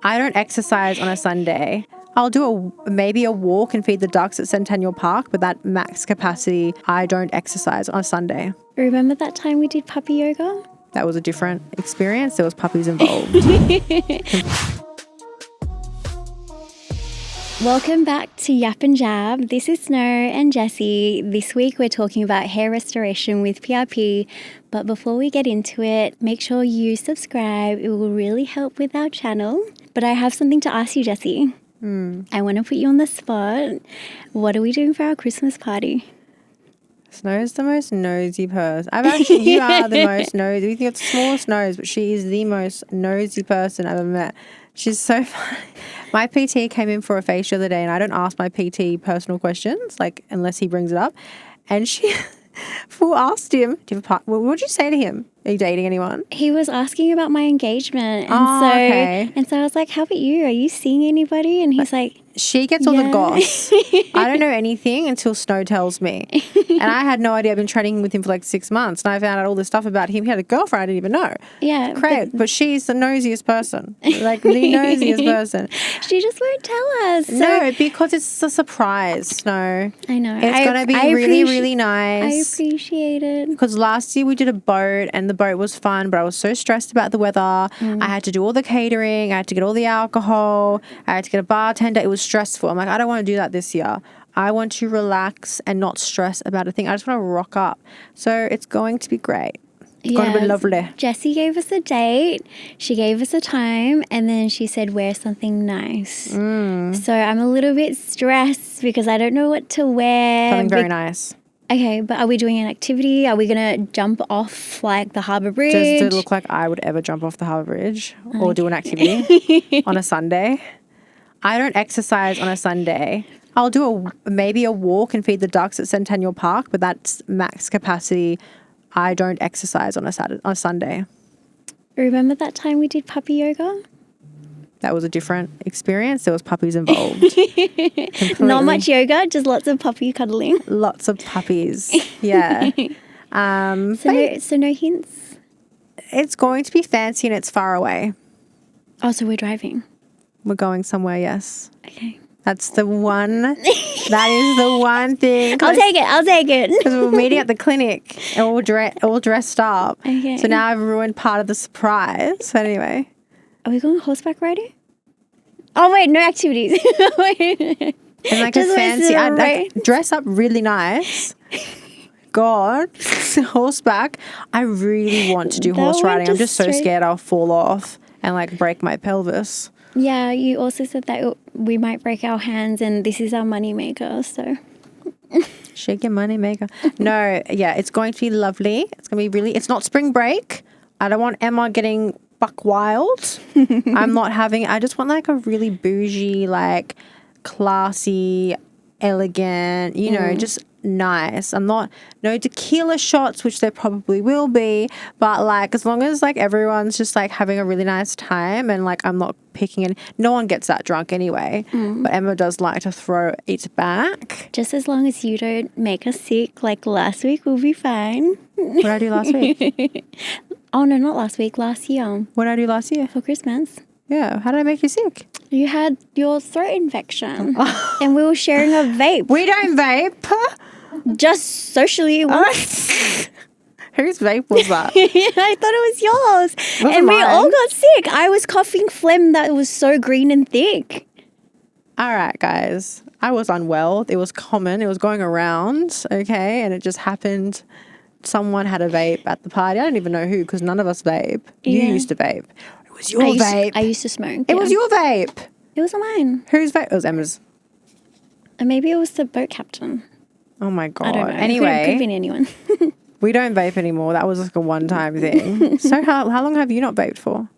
I don't exercise on a Sunday. I'll do maybe a walk and feed the ducks at Centennial Park, but that max capacity, I don't exercise on a Sunday. Remember that time we did puppy yoga? That was a different experience. There was puppies involved. Welcome back to Yap and Jab. This is Snow and Jessie. This week we're talking about hair restoration with PRP. But before we get into it, make sure you subscribe. It will really help with our channel. But I have something to ask you, Jessie. I want to put you on the spot. What are we doing for our Christmas party? Snow's the most nosy person. You are the most nosy. We think it's the smallest nose, but she is the most nosy person I've ever met. She's so funny. My PT came in for a facial the other day, and I don't ask my PT personal questions, like unless he brings it up. And she asked him, what would you say to him? Are you dating anyone? He was asking about my engagement. And so I was like, how about you? Are you seeing anybody? And he's like, she gets all the goss. I don't know anything until Snow tells me. And I had no idea. I've been training with him for like 6 months, and I found out all this stuff about him. He had a girlfriend I didn't even know. Yeah. Great. But she's the nosiest person. Like the nosiest person. She just won't tell us. No, because it's a surprise, Snow. I know. It's going to be really, really nice. I appreciate it. Because last year we did a boat, and the boat was fun, but I was so stressed about the weather. I had to do all the catering. I had to get all the alcohol. I had to get a bartender. It was stressful. I'm like, I don't want to do that this year. I want to relax and not stress about a thing. I just want to rock up. So it's going to be great. It's going to be lovely. Jessie gave us a date. She gave us a time, and then she said, wear something nice. So I'm a little bit stressed because I don't know what to wear. Something very nice. Okay, but are we doing an activity? Are we going to jump off like the Harbour Bridge? Does it look like I would ever jump off the Harbour Bridge or do an activity on a Sunday? I don't exercise on a Sunday. I'll do maybe a walk and feed the ducks at Centennial Park, but that's max capacity. I don't exercise on a Sunday. Remember that time we did puppy yoga? That was a different experience. There was puppies involved. Not much yoga, just lots of puppy cuddling. Lots of puppies. Yeah. So no hints? It's going to be fancy and it's far away. Oh, so we're driving? We're going somewhere, yes. Okay. That's the one. That is the one thing. I'll take it. Because we're meeting at the clinic and all dressed up. Okay. So now I've ruined part of the surprise. So anyway. Are we going horseback riding? Oh, wait, no activities. And like a fancy, I dress up really nice. God, horseback. I really want to do horse riding. I'm just so scared I'll fall off and like break my pelvis. Yeah, you also said that we might break our hands, and this is our money maker, so. Shake your money maker. No, yeah, it's going to be lovely. It's going to be really, it's not spring break. I don't want Emma getting buck wild. I just want like a really bougie, like classy, elegant, just nice. No tequila shots, which there probably will be, but like as long as like everyone's just like having a really nice time and like I'm not picking in. No one gets that drunk anyway, but Emma does like to throw it back. Just as long as you don't make us sick like last week, we'll be fine. What did I do last week? Oh no, not last week, last year. What did I do last year? For Christmas. Yeah, how did I make you sick? You had your throat infection and we were sharing a vape. We don't vape. Just socially. Whose vape was that? I thought it was yours. And we all got sick. I was coughing phlegm that was so green and thick. All right, guys. I was unwell. It was common. It was going around, okay? And it just happened. Someone had a vape at the party. I don't even know who because none of us vape. You used to vape. It was your vape. I used to smoke. It was your vape. It wasn't mine. Whose vape? It was Emma's. And maybe it was the boat captain. Oh my God. I don't know. Anyway. Could have been anyone. We don't vape anymore. That was like a one-time thing. So how long have you not vaped for?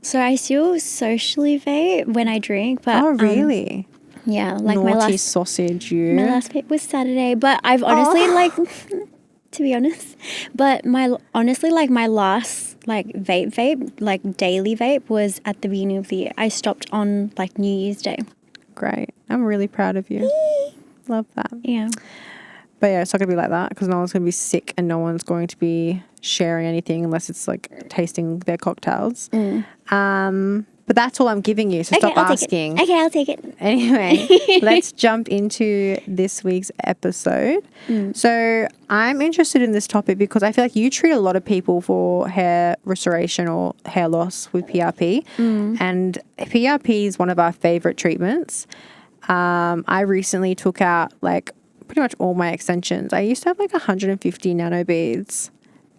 So I still socially vape when I drink. But, oh, really? Yeah. Like naughty my last sausage, you. My last vape was Saturday. But I've honestly to be honest, but my last like vape, like daily vape was at the beginning of the year. I stopped on like New Year's Day. Great. I'm really proud of you. Love that. Yeah. But yeah, it's not going to be like that because no one's going to be sick and no one's going to be sharing anything unless it's like tasting their cocktails. But But that's all I'm giving you, so stop asking. Okay, I'll take it. Anyway, let's jump into this week's episode. So I'm interested in this topic because I feel like you treat a lot of people for hair restoration or hair loss with PRP. And PRP is one of our favorite treatments. I recently took out like pretty much all my extensions. I used to have like 150 nano beads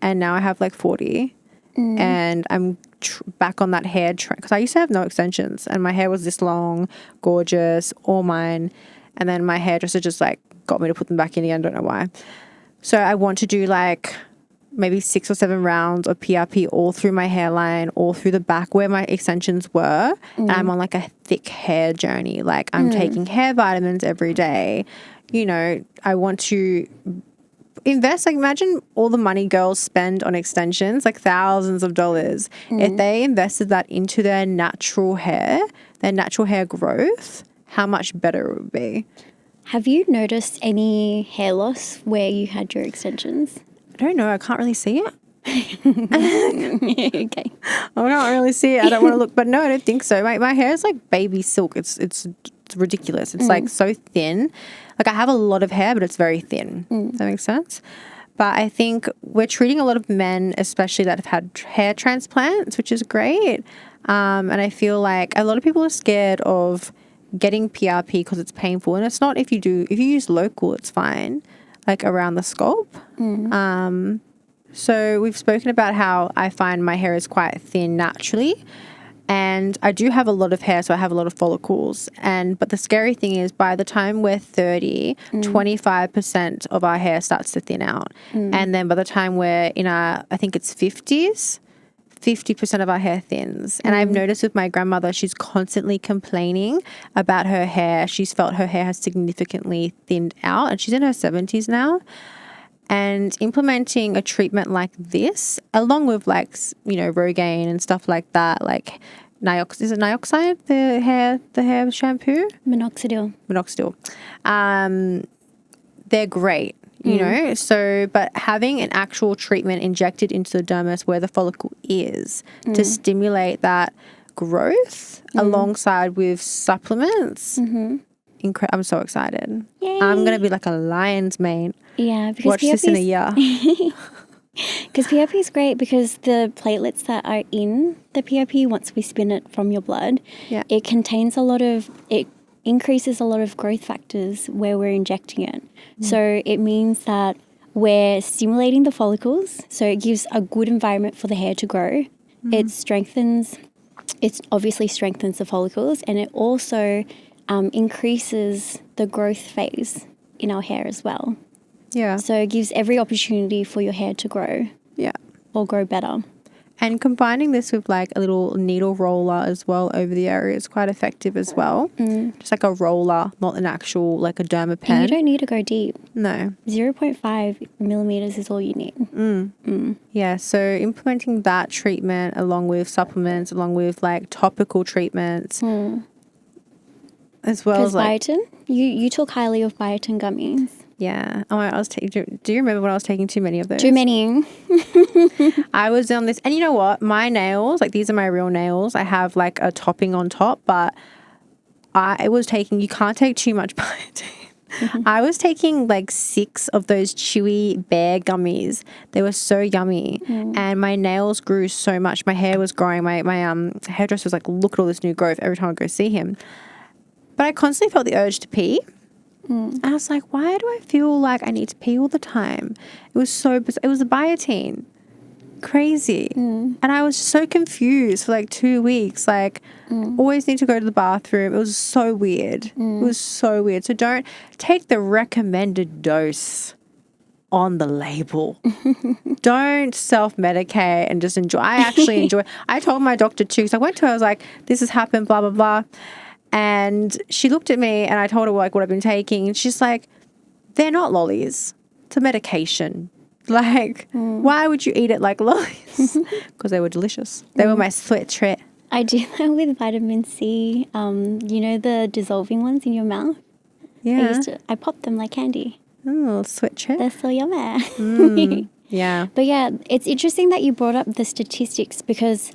and now I have like 40. And I'm back on that hair trend because I used to have no extensions and my hair was this long, gorgeous, all mine. And then my hairdresser just like got me to put them back in again. I don't know why. So I want to do like maybe 6 or 7 rounds of PRP all through my hairline, all through the back where my extensions were. And I'm on like a thick hair journey. Like I'm taking hair vitamins every day. You know, I want to invest, like imagine all the money girls spend on extensions, like thousands of dollars. If they invested that into their natural hair growth, how much better it would be. Have you noticed any hair loss where you had your extensions? I don't know. I can't really see it. Okay. I don't really see it. I don't want to look, but no, I don't think so. My hair is like baby silk. It's ridiculous. It's like so thin. Like I have a lot of hair, but it's very thin. Does that make sense? But I think we're treating a lot of men, especially that have had hair transplants, which is great. And I feel like a lot of people are scared of getting PRP because it's painful. And it's not if you use local, it's fine, like around the scalp. So we've spoken about how I find my hair is quite thin naturally. And I do have a lot of hair, so I have a lot of follicles. But the scary thing is by the time we're 30, 25% of our hair starts to thin out. And then by the time we're in our, I think it's 50s, 50% of our hair thins. And I've noticed with my grandmother, she's constantly complaining about her hair. She's felt her hair has significantly thinned out and she's in her 70s now. And implementing a treatment like this, along with like, you know, Rogaine and stuff like that, like is it Nioxide, the hair shampoo? Minoxidil. They're great, you know. So, but having an actual treatment injected into the dermis where the follicle is to stimulate that growth alongside with supplements. I'm so excited. Yay. I'm going to be like a lion's mane. Yeah, because watch this in a year. Because PRP is great because the platelets that are in the PRP, once we spin it from your blood, it increases a lot of growth factors where we're injecting it. So it means that we're stimulating the follicles. So it gives a good environment for the hair to grow. It obviously strengthens the follicles, and it also increases the growth phase in our hair as well. Yeah. So it gives every opportunity for your hair to grow. Yeah. Or grow better. And combining this with like a little needle roller as well over the area is quite effective as well. Just like a roller, not an actual like a derma pen. And you don't need to go deep. No. 0.5 millimeters is all you need. Yeah, so implementing that treatment along with supplements, along with like topical treatments, as well as like biotin, you took highly of biotin gummies. Yeah. Oh, I was taking. Do you remember when I was taking too many of those? Too many. I was on this, and you know what? My nails, like these are my real nails. I have like a topping on top, but I was taking. You can't take too much biotin. I was taking like 6 of those chewy bear gummies. They were so yummy, and my nails grew so much. My hair was growing. My hairdresser was like, "Look at all this new growth." Every time I go see him, but I constantly felt the urge to pee. And I was like, why do I feel like I need to pee all the time? It was so bizarre. It was the biotin. Crazy. And I was so confused for like 2 weeks. Like, always need to go to the bathroom. It was so weird. It was so weird. So don't take the recommended dose on the label. Don't self-medicate and just enjoy. I actually enjoy. I told my doctor too, because I went to her, I was like, this has happened, blah, blah, blah. And she looked at me and I told her like what I've been taking. And she's like, they're not lollies. It's a medication. Like, why would you eat it like lollies? Because they were delicious. They were my sweet treat. I do that with vitamin C. You know the dissolving ones in your mouth? Yeah. I pop them like candy. Oh, sweet treat. They're so yummy. Yeah. But yeah, it's interesting that you brought up the statistics because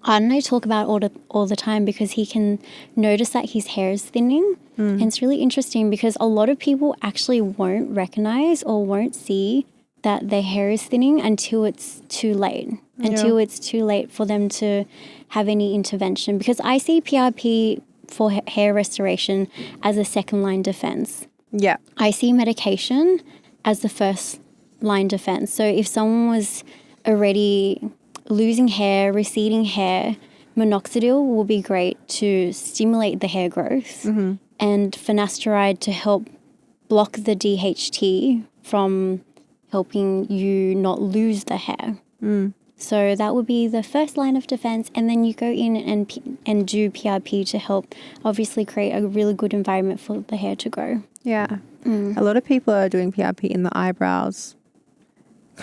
and I talk about all the time because he can notice that his hair is thinning. And it's really interesting because a lot of people actually won't recognize or won't see that their hair is thinning until it's too late, until it's too late for them to have any intervention. Because I see PRP for hair restoration as a second line defense. Yeah. I see medication as the first line defense. So if someone was already losing hair, receding hair, minoxidil will be great to stimulate the hair growth, and finasteride to help block the DHT from helping you not lose the hair. So that would be the first line of defense, and then you go in and do PRP to help obviously create a really good environment for the hair to grow. Yeah. A lot of people are doing PRP in the eyebrows.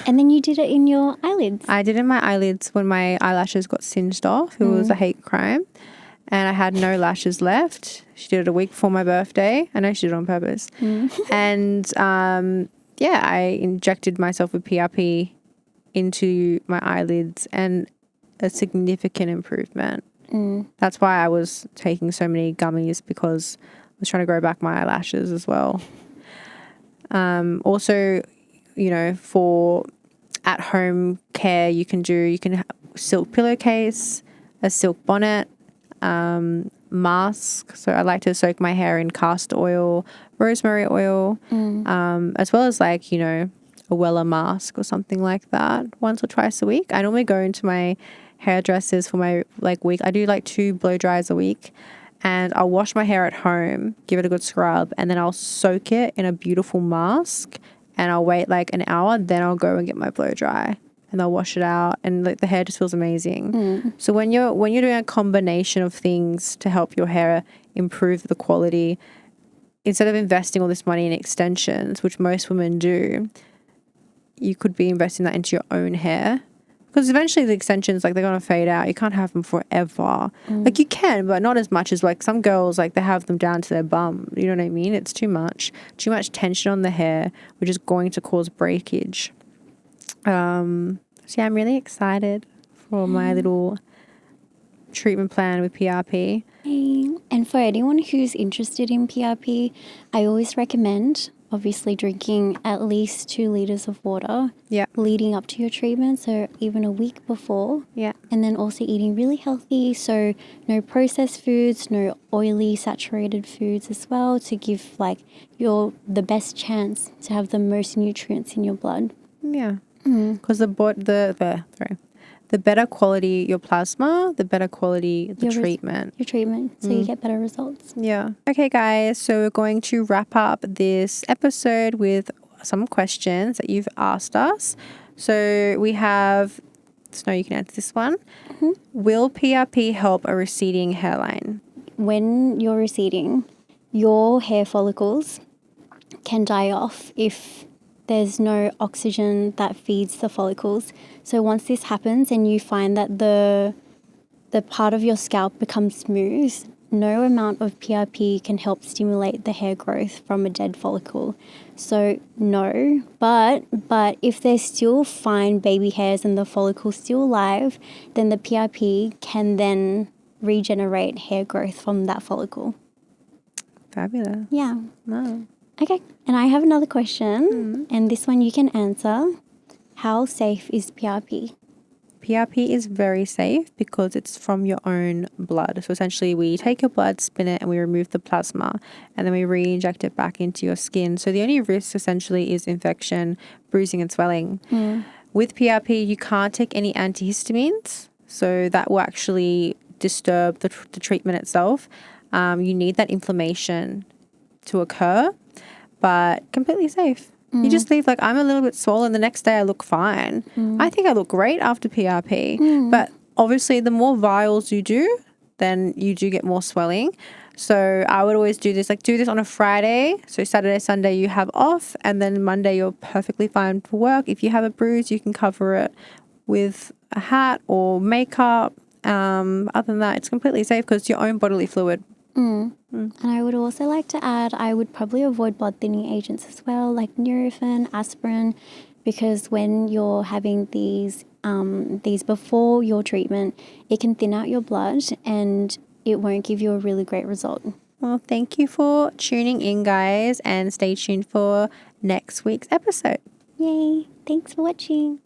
And then you did it in your eyelids. I did it in my eyelids when my eyelashes got singed off. It was a hate crime. And I had no lashes left. She did it a week before my birthday. I know she did it on purpose. And I injected myself with PRP into my eyelids, and a significant improvement. That's why I was taking so many gummies, because I was trying to grow back my eyelashes as well. Also, you know, for at-home care, you can have silk pillowcase, a silk bonnet, mask. So I like to soak my hair in castor oil, rosemary oil, as well as, like, you know, a Wella mask or something like that once or twice a week. I normally go into my hairdressers for my week. I do 2 blow dries a week, and I'll wash my hair at home, give it a good scrub, and then I'll soak it in a beautiful mask, and I'll wait an hour. Then I'll go and get my blow dry, and I'll wash it out, and the hair just feels amazing. So when you're doing a combination of things to help your hair improve the quality, instead of investing all this money in extensions, which most women do, you could be investing that into your own hair, because eventually the extensions, they're going to fade out. You can't have them forever. You can, but not as much as some girls, they have them down to their bum. You know what I mean? It's too much tension on the hair, which is going to cause breakage. So yeah, I'm really excited for my little treatment plan with PRP. And for anyone who's interested in PRP, I always recommend obviously drinking at least 2 liters of water leading up to your treatment, so even a week before. And then also eating really healthy, so no processed foods, no oily saturated foods as well, to give the best chance to have the most nutrients in your blood. Because the better quality your plasma, the better quality the treatment. Your treatment, so you get better results. Yeah. Okay, guys, so we're going to wrap up this episode with some questions that you've asked us. So we have, Snow, you can answer this one. Will PRP help a receding hairline? When you're receding, your hair follicles can die off if there's no oxygen that feeds the follicles. So once this happens and you find that the part of your scalp becomes smooth, no amount of PRP can help stimulate the hair growth from a dead follicle. So no, but if there's still fine baby hairs and the follicle's still alive, then the PRP can then regenerate hair growth from that follicle. Fabulous. Yeah. No. Okay, and I have another question, and this one you can answer. How safe is PRP? PRP is very safe because it's from your own blood. So essentially we take your blood, spin it, and we remove the plasma, and then we re-inject it back into your skin. So the only risk essentially is infection, bruising, and swelling. With PRP, you can't take any antihistamines, so that will actually disturb the treatment itself. You need that inflammation to occur, but completely safe. You just leave I'm a little bit swollen. The next day I look fine. I think I look great after PRP. But obviously the more vials you do, then you do get more swelling. So I would always do this on a Friday. So Saturday, Sunday you have off, and then Monday you're perfectly fine for work. If you have a bruise, you can cover it with a hat or makeup. Other than that, it's completely safe because it's your own bodily fluid. And I would also like to add, I would probably avoid blood thinning agents as well, like Nurofen, aspirin, because when you're having these these before your treatment, it can thin out your blood and it won't give you a really great result. Well, thank you for tuning in, guys, and stay tuned for next week's episode. Yay! Thanks for watching.